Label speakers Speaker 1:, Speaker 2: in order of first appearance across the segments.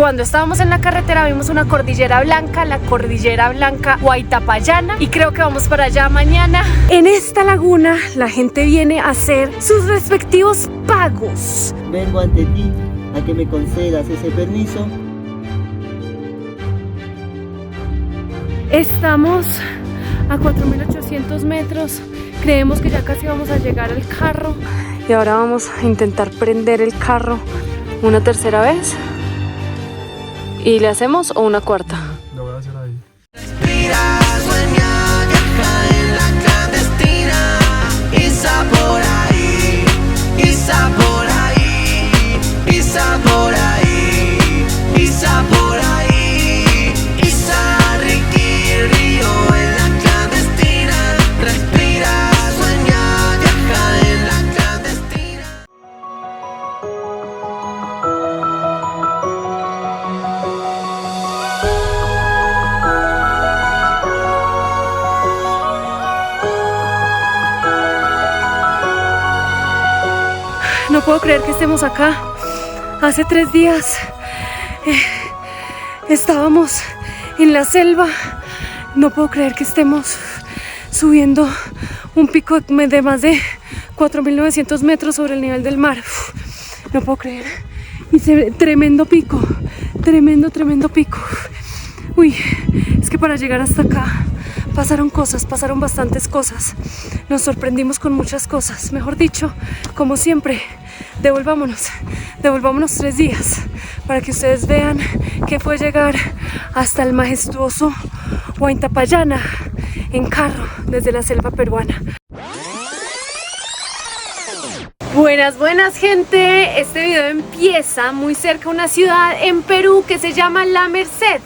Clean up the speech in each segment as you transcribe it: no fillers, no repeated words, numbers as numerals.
Speaker 1: cuando estábamos en la carretera vimos una cordillera blanca, la cordillera blanca Huaytapallana, y creo que vamos para allá mañana. En esta laguna la gente viene a hacer sus respectivos pagos.
Speaker 2: Vengo ante ti a que me concedas ese permiso.
Speaker 1: Estamos a 4.800 metros, creemos que ya casi vamos a llegar al carro y ahora vamos a intentar prender el carro una tercera vez y le hacemos o una cuarta.
Speaker 3: Lo voy a hacer ahí.
Speaker 4: Respira, sueña, viaja en la clandestina. Isa por ahí, Isa por ahí, Isa por ahí, Isa por ahí, Isa Ricky Río en la clandestina. Respira, sueña, viaja en la clandestina.
Speaker 1: No puedo creer que estemos acá. Hace 3 días estábamos en la selva. No puedo creer que estemos subiendo un pico de más de 4.900 metros sobre el nivel del mar. No puedo creer. Y tremendo pico, tremendo pico. Uy, es que para llegar hasta acá pasaron cosas, pasaron bastantes cosas. Nos sorprendimos con muchas cosas. Mejor dicho, como siempre, devolvámonos 3 días para que ustedes vean qué fue llegar hasta el majestuoso Huaytapallana en carro desde la selva peruana. Buenas gente, este video empieza muy cerca de una ciudad en Perú que se llama La Merced.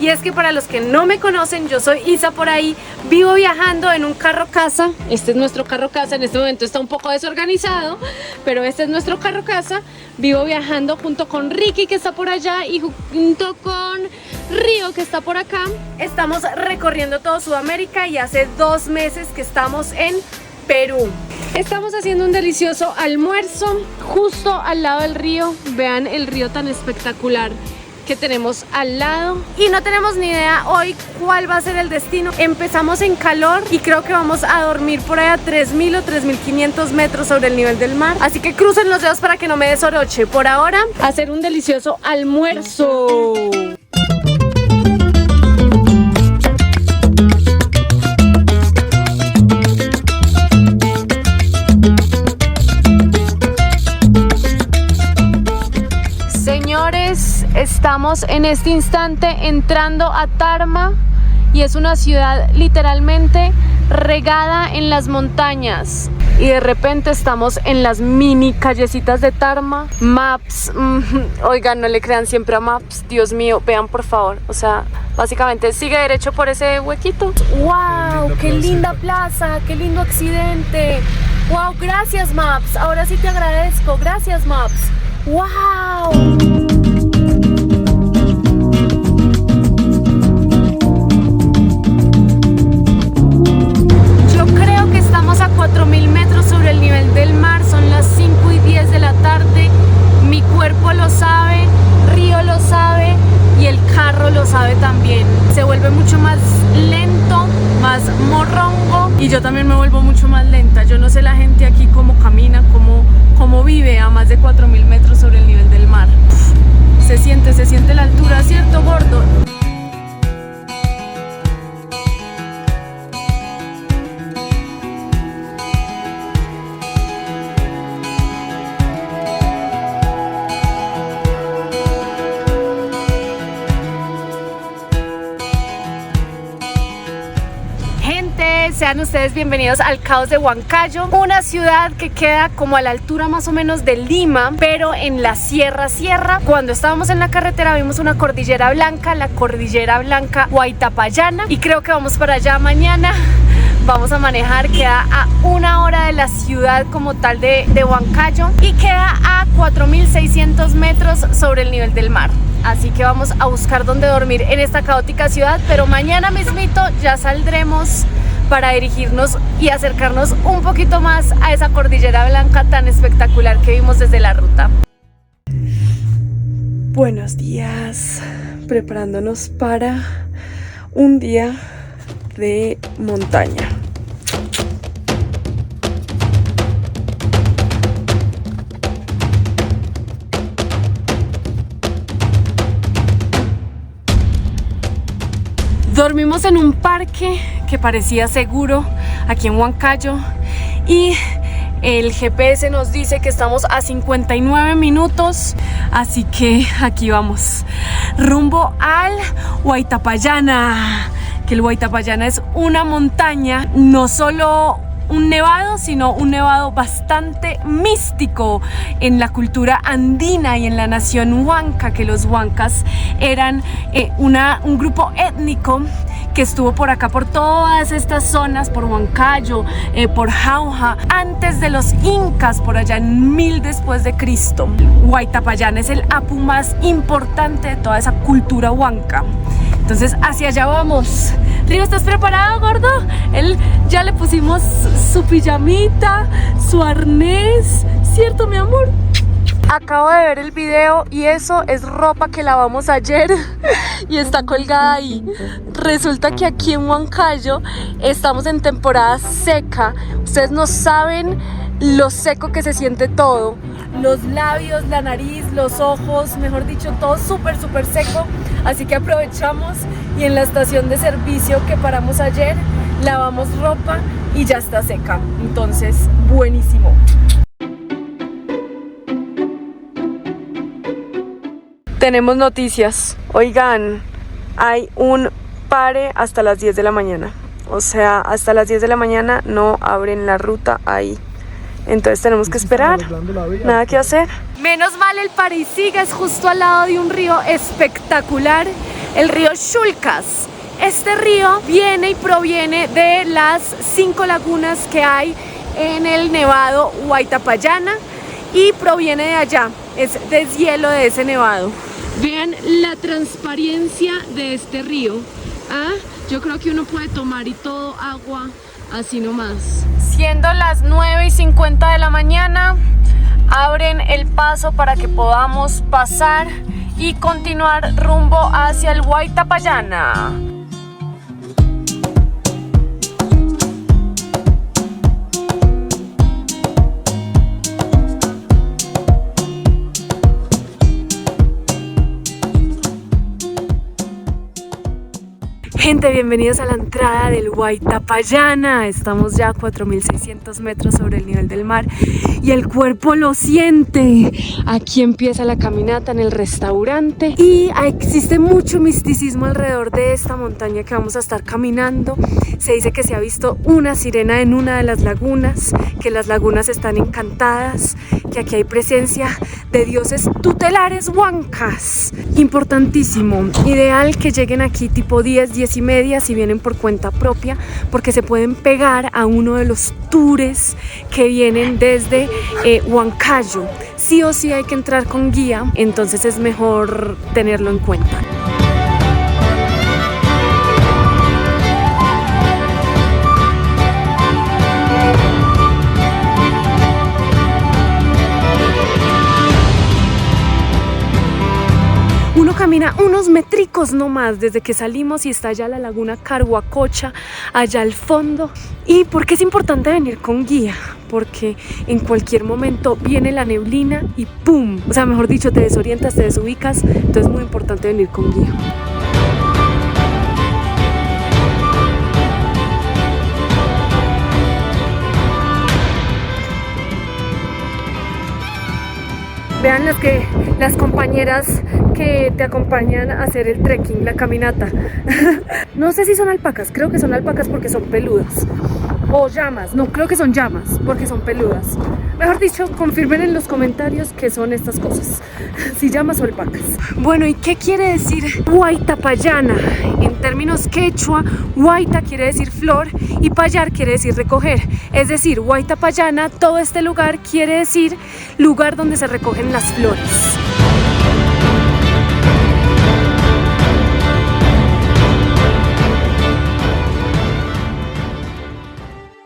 Speaker 1: Y es que para los que no me conocen, yo soy Isa por ahí, vivo viajando en un carro casa. Este es nuestro carro casa, en este momento está un poco desorganizado, pero este es nuestro carro casa. Vivo viajando junto con Ricky, que está por allá, y junto con Río, que está por acá. Estamos recorriendo todo Sudamérica y hace 2 meses que estamos en Perú. Estamos haciendo un delicioso almuerzo justo al lado del río. Vean el río tan espectacular que tenemos al lado y no tenemos ni idea hoy cuál va a ser el destino. Empezamos en calor y creo que vamos a dormir por ahí a 3.000 o 3.500 metros sobre el nivel del mar, así que crucen los dedos para que no me desoroche. Por ahora, hacer un delicioso almuerzo. Señores, estamos en este instante entrando a Tarma y es una ciudad literalmente regada en las montañas. Y de repente estamos en las mini callecitas de Tarma. Maps, oigan, no le crean siempre a Maps, Dios mío, vean por favor. O sea, básicamente sigue derecho por ese huequito. ¡Wow! ¡Qué linda plaza! ¡Qué lindo accidente! ¡Wow! Gracias Maps, ahora sí te agradezco. Gracias Maps. ¡Wow! Yo creo que estamos a 4.000 metros sobre el nivel del mar. Son las 5:10 de la tarde. Mi cuerpo lo sabe, Río lo sabe y el carro lo sabe también. Se vuelve mucho más lento, más morrongo, y yo también me vuelvo mucho más lenta. Yo no sé la gente aquí cómo camina, cómo vive a más de 4.000 metros sobre el nivel del mar. Se siente la altura, ¿cierto, gordo? Sean ustedes bienvenidos al Caos de Huancayo, una ciudad que queda como a la altura más o menos de Lima, pero en la sierra. Cuando estábamos en la carretera vimos una cordillera blanca, la cordillera blanca Huaytapallana, y creo que vamos para allá mañana. Vamos a manejar, queda a 1 hora de la ciudad como tal de Huancayo y queda a 4.600 metros sobre el nivel del mar. Así que vamos a buscar dónde dormir en esta caótica ciudad, pero mañana mismito ya saldremos para dirigirnos y acercarnos un poquito más a esa cordillera blanca tan espectacular que vimos desde la ruta. Buenos días, preparándonos para un día de montaña. Dormimos en un parque que parecía seguro aquí en Huancayo y el GPS nos dice que estamos a 59 minutos, así que aquí vamos, rumbo al Huaytapallana, que el Huaytapallana es una montaña, no solo un nevado, sino un nevado bastante místico en la cultura andina y en la nación huanca, que los huancas eran un grupo étnico que estuvo por acá, por todas estas zonas, por Huancayo, por Jauja, antes de los incas, por allá en 1000 después de Cristo. Huaytapallana es el apu más importante de toda esa cultura huanca. Entonces hacia allá vamos. Río, ¿estás preparado, gordo? Él ya le pusimos su pijamita, su arnés, ¿cierto, mi amor? Acabo de ver el video y eso es ropa que lavamos ayer y está colgada ahí. Resulta que aquí en Huancayo estamos en temporada seca. Ustedes no saben lo seco que se siente todo. Los labios, la nariz, los ojos, mejor dicho, todo súper seco. Así que aprovechamos y en la estación de servicio que paramos ayer lavamos ropa y ya está seca. Entonces, buenísimo. Tenemos noticias. Oigan, hay un pare hasta las 10 de la mañana. O sea, hasta las 10 de la mañana no abren la ruta ahí. Entonces tenemos que esperar. Nada que hacer. Menos mal el pare sigue, es justo al lado de un río espectacular, el río Chulcas. Este río viene y proviene de las 5 lagunas que hay en el nevado Huaytapallana y proviene de allá, es deshielo de ese nevado. Vean la transparencia de este río. Yo creo que uno puede tomar y todo agua así nomás. Siendo las 9:50 de la mañana, abren el paso para que podamos pasar y continuar rumbo hacia el Huaytapallana. Gente, bienvenidos a la entrada del Huaytapallana. Estamos ya a 4600 metros sobre el nivel del mar y el cuerpo lo siente. Aquí empieza la caminata en el restaurante y existe mucho misticismo alrededor de esta montaña que vamos a estar caminando. Se dice que se ha visto una sirena en una de las lagunas, que las lagunas están encantadas, que aquí hay presencia de dioses tutelares huancas. Importantísimo, ideal que lleguen aquí tipo 10:30 si vienen por cuenta propia, porque se pueden pegar a uno de los tours que vienen desde Huancayo. Sí o sí hay que entrar con guía, entonces es mejor tenerlo en cuenta. Camina unos metricos nomás desde que salimos y está allá la laguna Carhuacocha, allá al fondo. ¿Y por qué es importante venir con guía? Porque en cualquier momento viene la neblina y ¡pum! O sea, mejor dicho, te desorientas, te desubicas, entonces es muy importante venir con guía. Vean las compañeras que te acompañan a hacer el trekking, la caminata. No sé si son alpacas, creo que son alpacas porque son peludas. O llamas, no, creo que son llamas porque son peludas. Mejor dicho, confirmen en los comentarios qué son estas cosas, si llamas o alpacas. Bueno, ¿y qué quiere decir Huaytapallana? En términos quechua, Huayta quiere decir flor y payar quiere decir recoger. Es decir, Huaytapallana, todo este lugar quiere decir lugar donde se recogen las flores.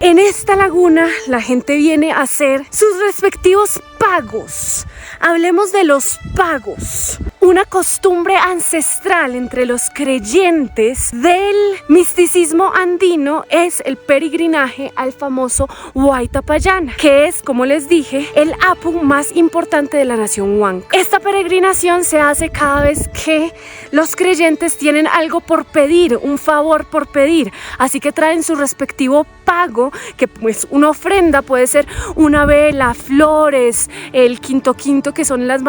Speaker 1: En esta laguna la gente viene a hacer sus respectivos pagos. Hablemos de los pagos. Una costumbre ancestral entre los creyentes del misticismo andino es el peregrinaje al famoso Huayta Pallana, que es, como les dije, el apu más importante de la nación huanca. Esta peregrinación se hace cada vez que los creyentes tienen algo por pedir, un favor por pedir, así que traen su respectivo pago, que pues una ofrenda puede ser una vela, flores, el quinto, que son las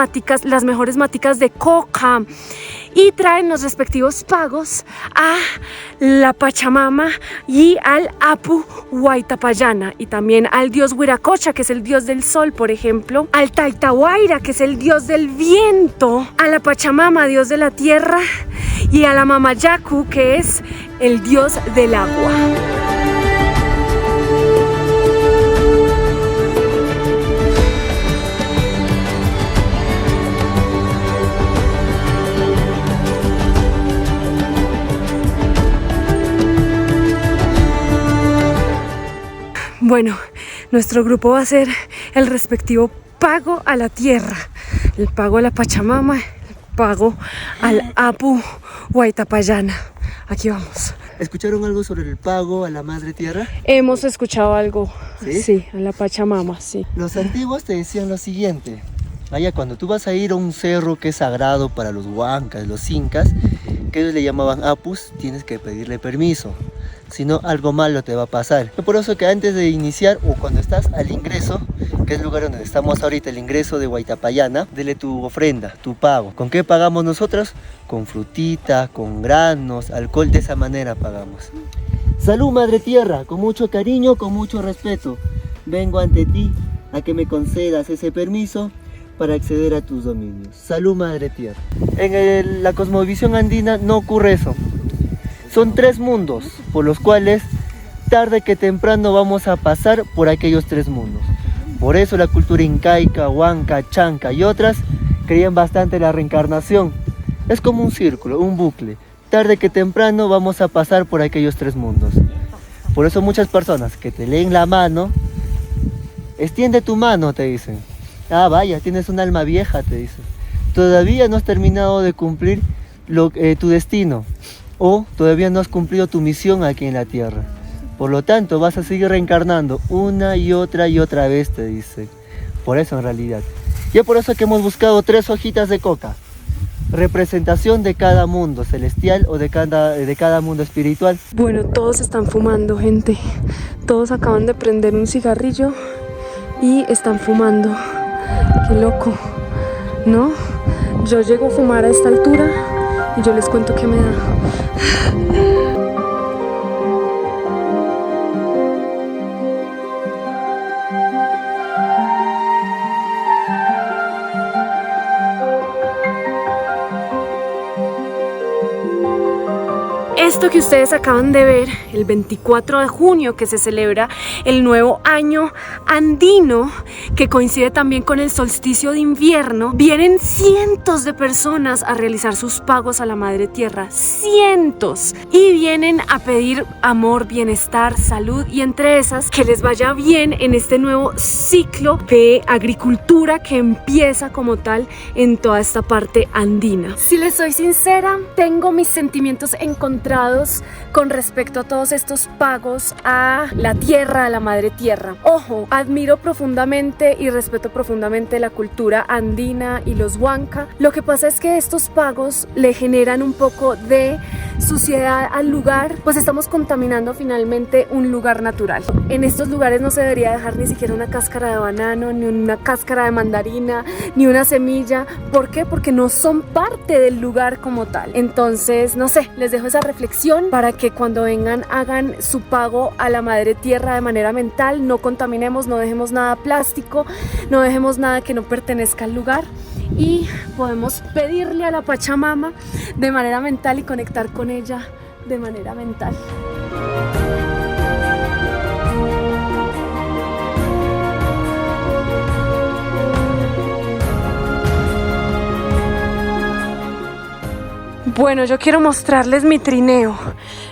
Speaker 1: mejores maticas de coca, y traen los respectivos pagos a la Pachamama y al Apu Huayta Pallana, y también al dios Huiracocha, que es el dios del sol, por ejemplo, al Taitahuayra, que es el dios del viento, a la Pachamama, dios de la tierra, y a la Mamayacu, que es el dios del agua. Bueno, nuestro grupo va a hacer el respectivo pago a la tierra, el pago a la Pachamama, el pago al Apu Huayta Pallana. Aquí vamos.
Speaker 2: ¿Escucharon algo sobre el pago a la madre tierra?
Speaker 1: Hemos escuchado algo,
Speaker 2: ¿Sí?
Speaker 1: Sí, a la Pachamama, sí.
Speaker 2: Los antiguos te decían lo siguiente: vaya, cuando tú vas a ir a un cerro que es sagrado para los huancas, los incas, que ellos le llamaban apus, tienes que pedirle permiso, si no algo malo te va a pasar. Es por eso que antes de iniciar o cuando estás al ingreso, que es el lugar donde estamos ahorita, el ingreso de Huayta Pallana, dele tu ofrenda, tu pago. ¿Con qué pagamos nosotros? Con frutita, con granos, alcohol, de esa manera pagamos. Salud, madre tierra, con mucho cariño, con mucho respeto, vengo ante ti a que me concedas ese permiso para acceder a tus dominios. Salud, madre tierra. En la cosmovisión andina no ocurre eso. Son tres mundos por los cuales tarde que temprano vamos a pasar por aquellos tres mundos. Por eso la cultura incaica, huanca, chanca y otras creían bastante en la reencarnación. Es como un círculo, un bucle. Tarde que temprano vamos a pasar por aquellos tres mundos. Por eso muchas personas que te leen la mano, extiende tu mano, te dicen. Ah, vaya, tienes un alma vieja, te dicen. Todavía no has terminado de cumplir tu destino. O todavía no has cumplido tu misión aquí en la tierra. Por lo tanto, vas a seguir reencarnando una y otra vez, te dice. Por eso en realidad. Y es por eso que hemos buscado 3 hojitas de coca. Representación de cada mundo celestial o de cada mundo espiritual.
Speaker 1: Bueno, todos están fumando, gente. Todos acaban de prender un cigarrillo y están fumando. Qué loco, ¿no? Yo llego a fumar a esta altura y yo les cuento qué me da. Esto que ustedes acaban de ver, el 24 de junio, que se celebra el nuevo año andino, que coincide también con el solsticio de invierno, vienen cientos de personas a realizar sus pagos a la madre tierra, cientos, y vienen a pedir amor, bienestar, salud, y entre esas, que les vaya bien en este nuevo ciclo de agricultura que empieza como tal en toda esta parte andina. Si les soy sincera, tengo mis sentimientos encontrados con respecto a todos estos pagos a la tierra, a la madre tierra. Ojo, admiro profundamente y respeto profundamente la cultura andina y los huanca. Lo que pasa es que estos pagos le generan un poco de suciedad al lugar, pues estamos contaminando finalmente un lugar natural. En estos lugares no se debería dejar ni siquiera una cáscara de banano, ni una cáscara de mandarina, ni una semilla. ¿Por qué? Porque no son parte del lugar como tal. Entonces, no sé, les dejo esa reflexión para que cuando vengan hagan su pago a la madre tierra de manera mental. No contaminemos, no dejemos nada plástico, no dejemos nada que no pertenezca al lugar, y podemos pedirle a la Pachamama de manera mental y conectar con ella de manera mental. Bueno, yo quiero mostrarles mi trineo.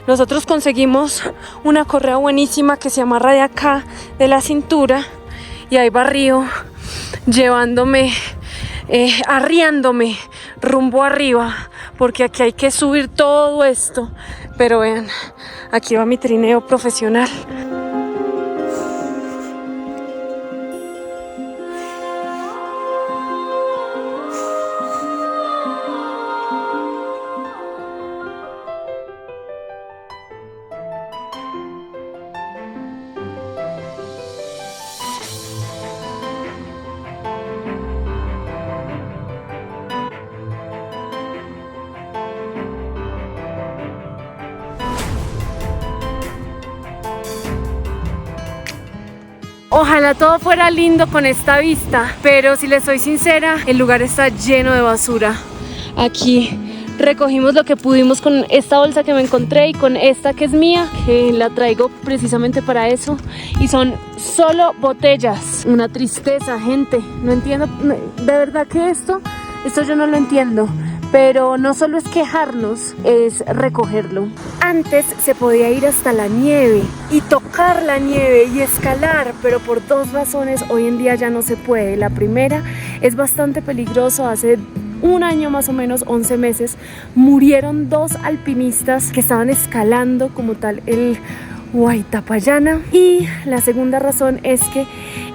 Speaker 1: Nosotros conseguimos una correa buenísima que se amarra de acá, de la cintura, y ahí va Río llevándome arriándome rumbo arriba, porque aquí hay que subir todo esto. Pero vean, aquí va mi trineo profesional. Ojalá todo fuera lindo con esta vista, pero si les soy sincera, el lugar está lleno de basura. Aquí recogimos lo que pudimos con esta bolsa que me encontré y con esta que es mía, que la traigo precisamente para eso, y son solo botellas. Una tristeza, gente, no entiendo, de verdad que esto yo no lo entiendo. Pero no solo es quejarnos, es recogerlo. Antes se podía ir hasta la nieve y tocar la nieve y escalar, pero por dos razones hoy en día ya no se puede. La primera, es bastante peligroso. Hace un año más o menos, 11 meses, murieron 2 alpinistas que estaban escalando como tal el Huaytapallana. Y la segunda razón es que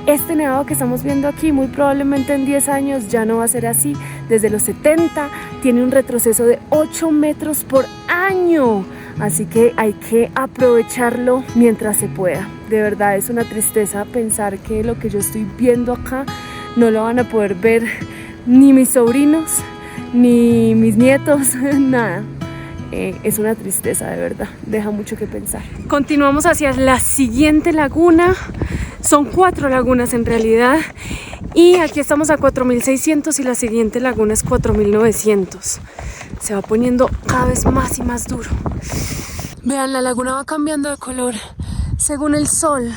Speaker 1: este nevado que estamos viendo aquí muy probablemente en 10 años ya no va a ser así. Desde los 70 tiene un retroceso de 8 metros por año. Así que hay que aprovecharlo mientras se pueda. De verdad es una tristeza pensar que lo que yo estoy viendo acá no lo van a poder ver ni mis sobrinos, ni mis nietos, nada. Es una tristeza, de verdad, deja mucho que pensar. Continuamos hacia la siguiente laguna. Son 4 lagunas en realidad, y aquí estamos a 4.600 y la siguiente laguna es 4.900. Se va poniendo cada vez más y más duro. Vean, la laguna va cambiando de color según el sol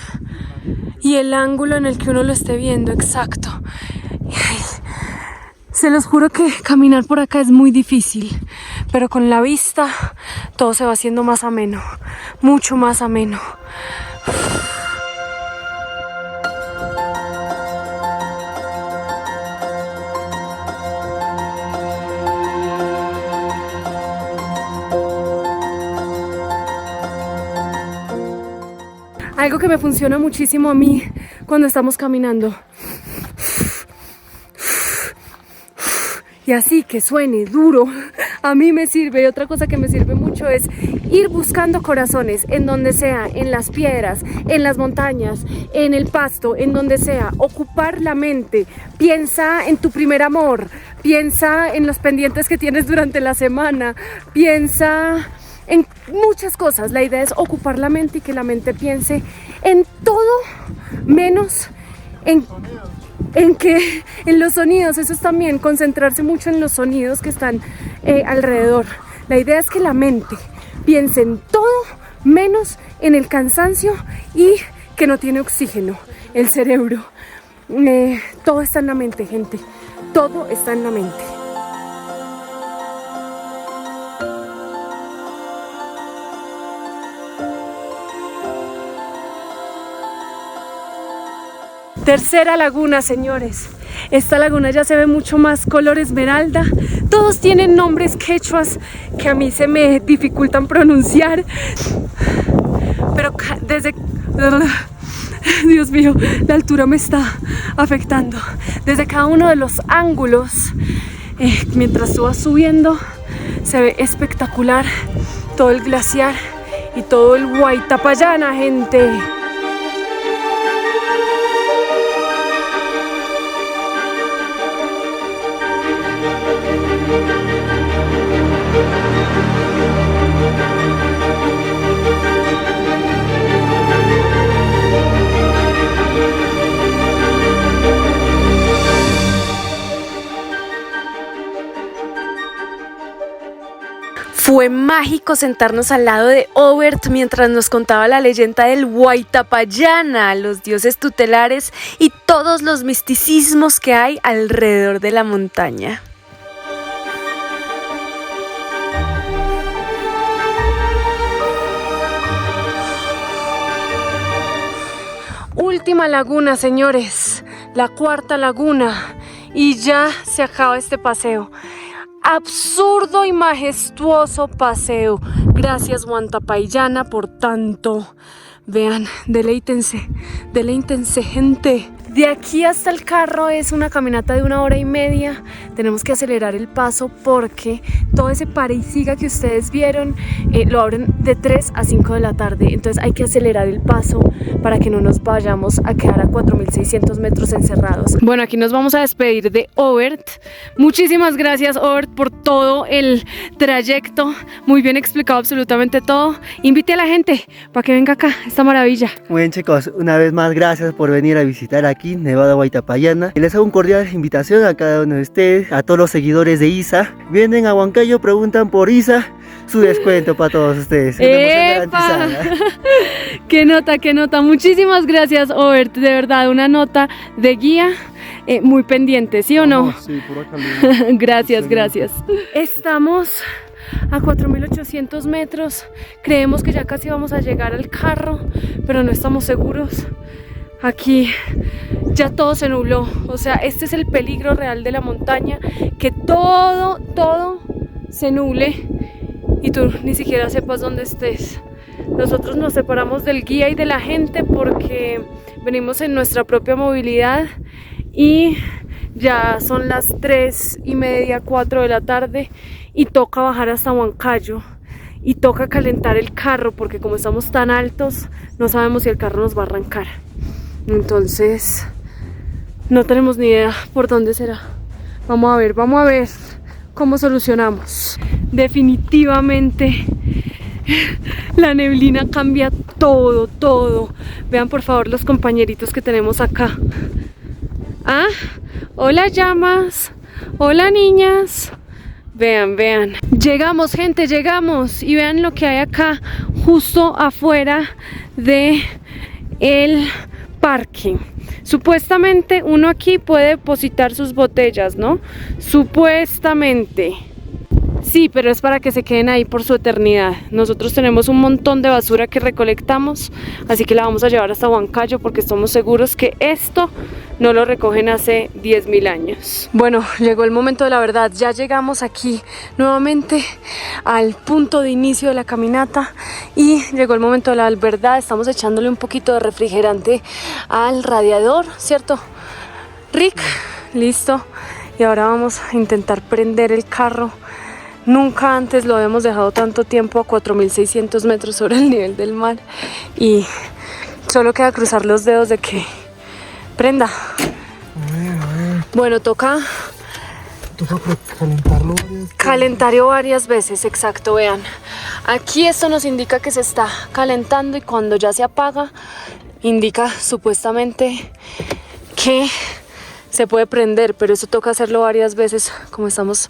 Speaker 1: y el ángulo en el que uno lo esté viendo, exacto. Se los juro que caminar por acá es muy difícil, pero con la vista todo se va haciendo más ameno, mucho más ameno. Algo que me funciona muchísimo a mí cuando estamos caminando. Y así que suene duro, a mí me sirve. Y otra cosa que me sirve mucho es ir buscando corazones en donde sea, en las piedras, en las montañas, en el pasto, en donde sea. Ocupar la mente, piensa en tu primer amor, piensa en los pendientes que tienes durante la semana, piensa en muchas cosas. La idea es ocupar la mente y que la mente piense en todo menos en los sonidos. Eso es también concentrarse mucho en los sonidos que están alrededor. La idea es que la mente piense en todo menos en el cansancio y que no tiene oxígeno el cerebro. Todo está en la mente, gente, todo está en la mente. Tercera laguna, señores. Esta laguna ya se ve mucho más color esmeralda. Todos tienen nombres quechuas que a mí se me dificultan pronunciar. Pero desde... Dios mío, la altura me está afectando. Desde cada uno de los ángulos, mientras tú vas subiendo, se ve espectacular todo el glaciar y todo el Huaytapallana, gente. Fue mágico sentarnos al lado de Obert mientras nos contaba la leyenda del Huaytapallana, los dioses tutelares y todos los misticismos que hay alrededor de la montaña. Última laguna, señores, la cuarta laguna. y ya se acaba este paseo. Absurdo y majestuoso paseo. Gracias Huantapayana por tanto. Vean, deleítense, deleítense gente. De aquí hasta el carro es una caminata de 1 hora y media. Tenemos que acelerar el paso porque todo ese pare y siga que ustedes vieron lo abren de 3 a 5 de la tarde. Entonces hay que acelerar el paso para que no nos vayamos a quedar a 4.600 metros encerrados. Bueno, aquí nos vamos a despedir de Obert. Muchísimas gracias Obert por todo el trayecto. Muy bien explicado absolutamente todo. Invite a la gente para que venga acá, esta maravilla.
Speaker 2: Muy bien chicos, una vez más gracias por venir a visitar aquí Nevada Huaytapallana. Y les hago una cordial invitación a cada uno de ustedes, a todos los seguidores de Isa. Vienen a Huancayo, preguntan por Isa, su descuento para todos ustedes. Una emoción garantizada.
Speaker 1: Qué nota, qué nota. Muchísimas gracias Obert, de verdad, una nota de guía. Muy pendiente, ¿sí o no?
Speaker 3: Sí, pura calidad.
Speaker 1: Gracias, gracias. Estamos a 4.800 metros. Creemos que ya casi vamos a llegar al carro, pero no estamos seguros. Aquí ya todo se nubló. O sea, este es el peligro real de la montaña, que todo se nuble y tú ni siquiera sepas dónde estés. Nosotros nos separamos del guía y de la gente porque venimos en nuestra propia movilidad y ya son las 3:30, 4 de la tarde y toca bajar hasta Huancayo y toca calentar el carro porque como estamos tan altos no sabemos si el carro nos va a arrancar. Entonces no tenemos ni idea por dónde será. Vamos a ver cómo solucionamos. Definitivamente la neblina cambia todo. Vean por favor los compañeritos que tenemos acá. Ah, hola llamas, hola niñas. Vean. Llegamos gente, llegamos y vean lo que hay acá justo afuera de el parque. Supuestamente uno aquí puede depositar sus botellas, ¿no? Supuestamente. Sí, pero es para que se queden ahí por su eternidad. Nosotros tenemos un montón de basura que recolectamos, así que la vamos a llevar hasta Huancayo porque estamos seguros que esto no lo recogen hace 10.000 años. Bueno, llegó el momento de la verdad. Ya llegamos aquí nuevamente al punto de inicio de la caminata y llegó el momento de la verdad. Estamos echándole un poquito de refrigerante al radiador, ¿cierto? Rick, listo. Y ahora vamos a intentar prender el carro. Nunca antes lo habíamos dejado tanto tiempo a 4.600 metros sobre el nivel del mar y solo queda cruzar los dedos de que prenda.
Speaker 3: A ver.
Speaker 1: Bueno, toca
Speaker 3: calentarlo varias veces.
Speaker 1: Calentarlo varias veces, exacto, vean. Aquí esto nos indica que se está calentando y cuando ya se apaga, indica supuestamente que se puede prender, pero eso toca hacerlo varias veces, como estamos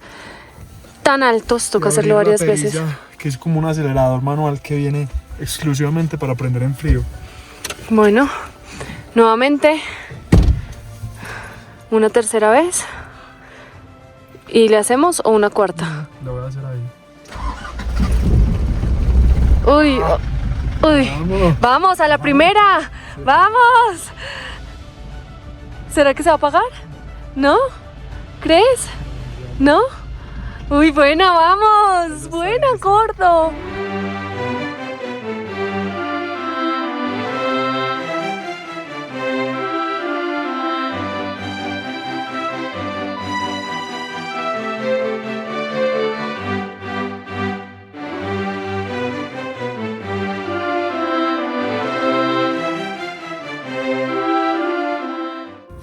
Speaker 1: tan altos, toca hacerlo varias veces.
Speaker 3: Que es como un acelerador manual que viene exclusivamente para prender en frío.
Speaker 1: Bueno, nuevamente, una tercera vez. ¿Y le hacemos o una cuarta?
Speaker 3: Lo voy a hacer ahí.
Speaker 1: Uy.
Speaker 3: Vámonos.
Speaker 1: Vamos a la primera. Vamos. ¿Será que se va a apagar? ¿No? ¿Crees? ¿No? Uy, buena, vamos. Buena, gordo.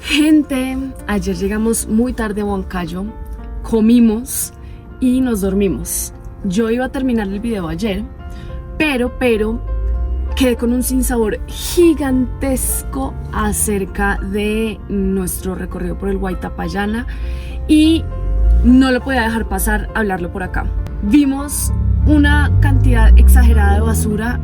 Speaker 1: Gente, ayer llegamos muy tarde a Huancayo, comimos y nos dormimos. Yo iba a terminar el video ayer, pero quedé con un sinsabor gigantesco acerca de nuestro recorrido por el Huaytapallana y no lo podía dejar pasar hablarlo por acá. Vimos una cantidad exagerada de basura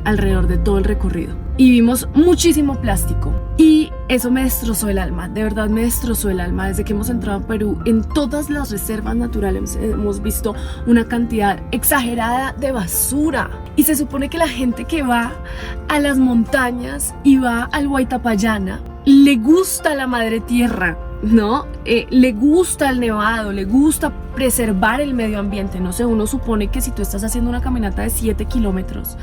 Speaker 1: alrededor de todo el recorrido y vimos muchísimo plástico y eso me destrozó el alma, de verdad me destrozó el alma. Desde que hemos entrado a Perú, en todas las reservas naturales hemos visto una cantidad exagerada de basura y se supone que la gente que va a las montañas y va al Huaytapallana le gusta la madre tierra, ¿no? Le gusta el nevado, le gusta preservar el medio ambiente. No sé, uno supone que si tú estás haciendo una caminata de 7 kilómetros,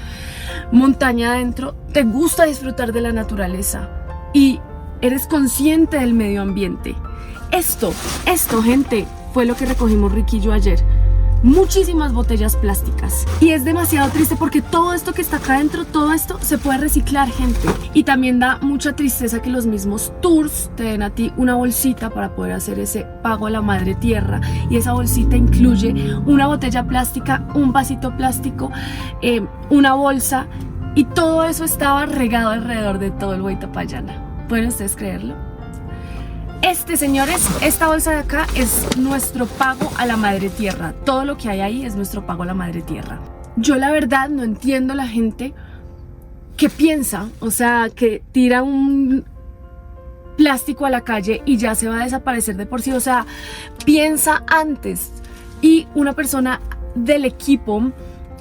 Speaker 1: montaña adentro, te gusta disfrutar de la naturaleza y eres consciente del medio ambiente. Esto, gente, fue lo que recogimos Ricky y yo ayer. Muchísimas botellas plásticas. Y es demasiado triste porque todo esto que está acá adentro, todo esto se puede reciclar, gente. Y también da mucha tristeza que los mismos tours te den a ti una bolsita para poder hacer ese pago a la madre tierra. Y esa bolsita incluye una botella plástica, un vasito plástico, una bolsa. Y todo eso estaba regado alrededor de todo el Huaytapallana. ¿Pueden ustedes creerlo? Señores, esta bolsa de acá es nuestro pago a la madre tierra. Todo lo que hay ahí es nuestro pago a la madre tierra. Yo la verdad no entiendo la gente que piensa, o sea, que tira un plástico a la calle y ya se va a desaparecer de por sí. O sea, piensa antes. Y una persona del equipo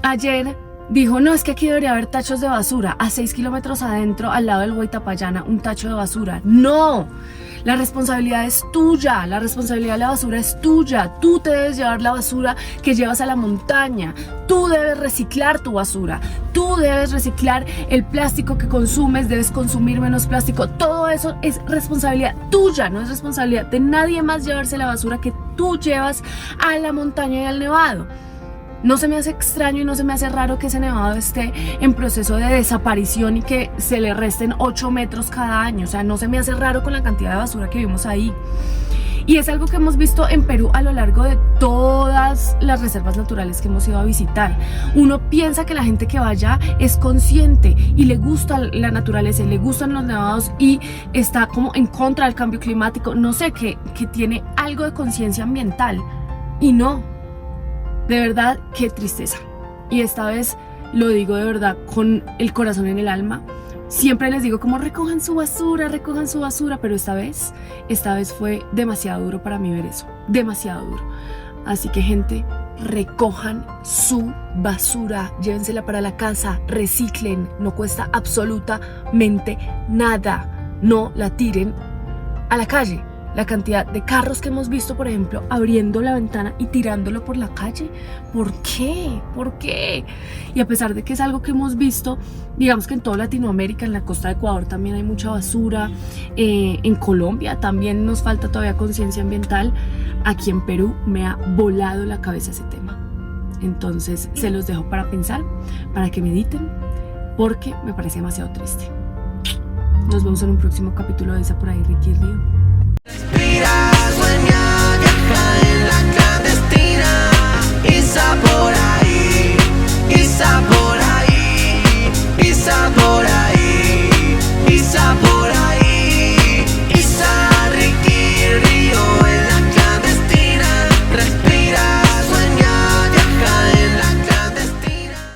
Speaker 1: ayer dijo, no, es que aquí debería haber tachos de basura. A 6 kilómetros adentro, al lado del Huaytapallana, un tacho de basura. ¡No! La responsabilidad es tuya, la responsabilidad de la basura es tuya. Tú te debes llevar la basura que llevas a la montaña. Tú debes reciclar tu basura. Tú debes reciclar el plástico que consumes, debes consumir menos plástico. Todo eso es responsabilidad tuya, no es responsabilidad de nadie más llevarse la basura que tú llevas a la montaña y al nevado. No se me hace extraño y no se me hace raro que ese nevado esté en proceso de desaparición y que se le resten 8 metros cada año. O sea, no se me hace raro con la cantidad de basura que vimos ahí. Y es algo que hemos visto en Perú a lo largo de todas las reservas naturales que hemos ido a visitar. Uno piensa que la gente que vaya es consciente y le gusta la naturaleza, le gustan los nevados y está como en contra del cambio climático. No sé, que tiene algo de conciencia ambiental. Y no. De verdad, qué tristeza. Y esta vez lo digo de verdad con el corazón en el alma. Siempre les digo como recojan su basura, pero esta vez fue demasiado duro para mí ver eso. Demasiado duro. Así que, gente, recojan su basura, llévensela para la casa, reciclen, no cuesta absolutamente nada. No la tiren a la calle. La cantidad de carros que hemos visto, por ejemplo, abriendo la ventana y tirándolo por la calle. ¿Por qué? ¿Por qué? Y a pesar de que es algo que hemos visto, digamos que en toda Latinoamérica, en la costa de Ecuador también hay mucha basura, en Colombia también nos falta todavía conciencia ambiental, aquí en Perú me ha volado la cabeza ese tema. Entonces se los dejo para pensar, para que mediten, porque me parece demasiado triste. Nos vemos en un próximo capítulo de Isa por ahí, Ricky Río.
Speaker 4: Respiras, sueña, viaja en la clandestina. Isa por